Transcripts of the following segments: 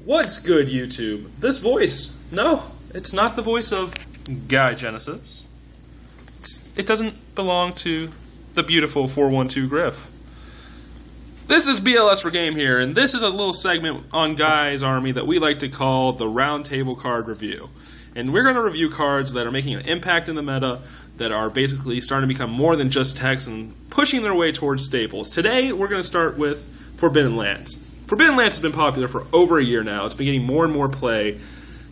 What's good, YouTube? This voice, no, it's not the voice of Guy Genesis. It doesn't belong to the beautiful 412 Griff. This is BLS for Game here, and this is a little segment on Guysarmy that we like to call the Roundtable Card Review. And we're going to review cards that are making an impact in the meta, that are basically starting to become more than just text and pushing their way towards staples. Today, we're going to start with Forbidden Lands. Forbidden Lands has been popular for over a year now. It's been getting more and more play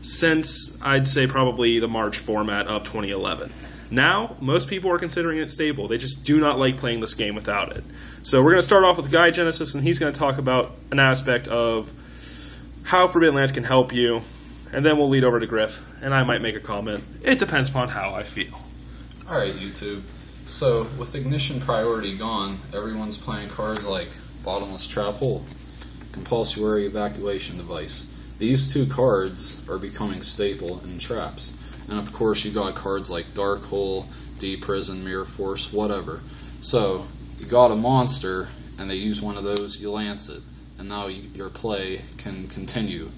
since, I'd say, probably the March format of 2011. Now, most people are considering it stable. They just do not like playing this game without it. So we're going to start off with Guy Genesis, and he's going to talk about an aspect of how Forbidden Lands can help you, and then we'll lead over to Griff, and I might make a comment. It depends upon how I feel. Alright, YouTube. So, with Ignition Priority gone, everyone's playing cards like Bottomless Trap Hole, Compulsory Evacuation Device. These two cards are becoming staple in traps. And of course you got cards like Dark Hole, D-Prison, Mirror Force, whatever. So, you got a monster, and they use one of those, you lance it. And now your play can continue.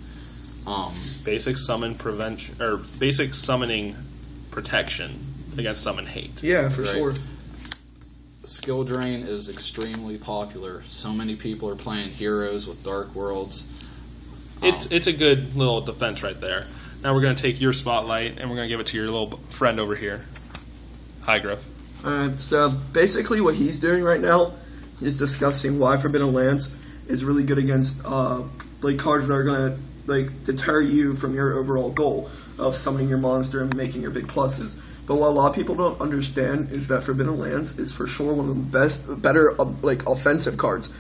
Basic summon prevention, or basic summoning protection against summon hate. Yeah, for sure. Skill Drain is extremely popular. So many people are playing heroes with Dark Worlds. It's a good little defense right there. Now we're going to take your spotlight, and we're going to give it to your little friend over here. Hi, Griff. So basically what he's doing right now is discussing why Forbidden Lands is really good against like cards that are going to deter you from your overall goal of summoning your monster and making your big pluses. But what a lot of people don't understand is that Forbidden Lands is for sure one of the better offensive cards.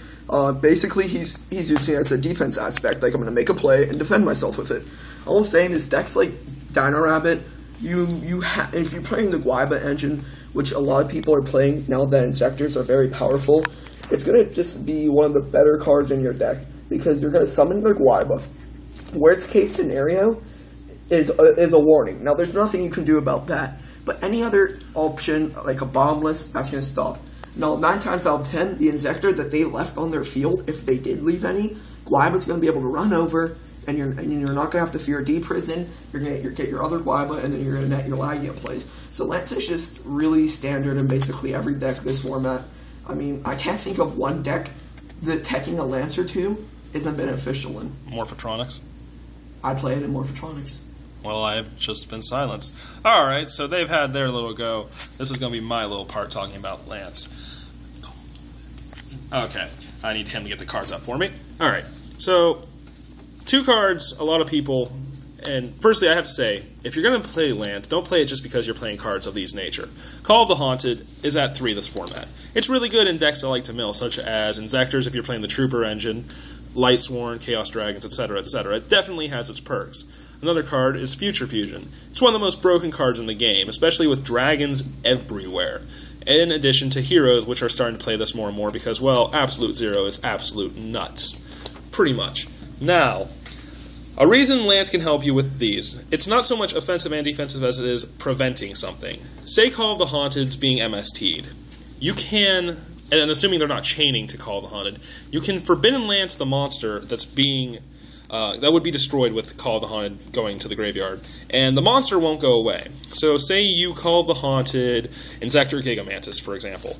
Basically, he's using it as a defense aspect. Like, I'm going to make a play and defend myself with it. All I'm saying is decks like Dino Rabbit, if you're playing the Guaiba engine, which a lot of people are playing now that Insectors are very powerful, it's going to just be one of the better cards in your deck because you're going to summon the Guaiba. Worst case scenario is a warning. Now, there's nothing you can do about that. But any other option, like a Bombless, that's going to stop. Now, 9 times out of 10, the Insector that they left on their field, if they did leave any, Guaiba's going to be able to run over, and you're not going to have to fear D-Prison. You're going to get your other Guaiba, and then you're going to net your Lagia plays. So Lance is just really standard in basically every deck this format. I mean, I can't think of one deck that teching a Lance or two isn't beneficial in. Morphotronics? I play it in Morphotronics. Well, I've just been silenced. Alright, so they've had their little go. This is going to be my little part talking about Lance. Okay, I need him to get the cards up for me. Alright, so 2 cards, a lot of people, and firstly I have to say, if you're going to play Lance, don't play it just because you're playing cards of these nature. Call of the Haunted is at 3 this format. It's really good in decks I like to mill, such as Insectors if you're playing the Trooper engine, Lightsworn, Chaos Dragons, etc., etc. It definitely has its perks. Another card is Future Fusion. It's one of the most broken cards in the game, especially with dragons everywhere. In addition to heroes, which are starting to play this more and more because, well, Absolute Zero is absolute nuts. Pretty much. Now, a reason Lance can help you with these, it's not so much offensive and defensive as it is preventing something. Say Call of the Haunted's being MST'd. You can, and assuming they're not chaining to Call of the Haunted, you can Forbidden Lance the monster that's being that would be destroyed with Call of the Haunted going to the graveyard, and the monster won't go away. So say you Call of the Haunted Insector Gigamantis, for example.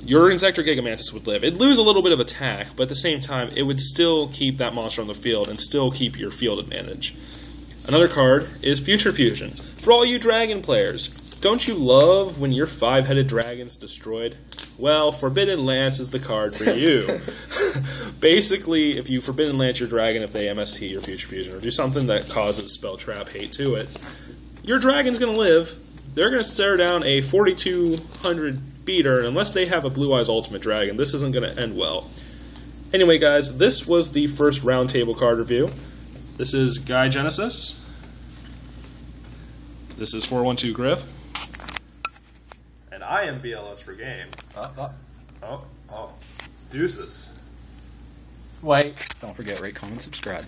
Your Insector Gigamantis would live. It'd lose a little bit of attack, but at the same time, it would still keep that monster on the field and still keep your field advantage. Another card is Future Fusion. For all you dragon players, don't you love when your 5-headed dragon's destroyed? Well, Forbidden Lance is the card for you. Basically, if you Forbidden Lance your dragon, if they MST your Future Fusion, or do something that causes spell trap hate to it, your dragon's going to live. They're going to stare down a 4200 beater, and unless they have a Blue Eyes Ultimate Dragon, this isn't going to end well. Anyway, guys, this was the first roundtable card review. This is Guy Genesis. This is 412 Griff. And I am BLS for Game. Oh. Deuces. Wait. Don't forget, rate, comment, subscribe.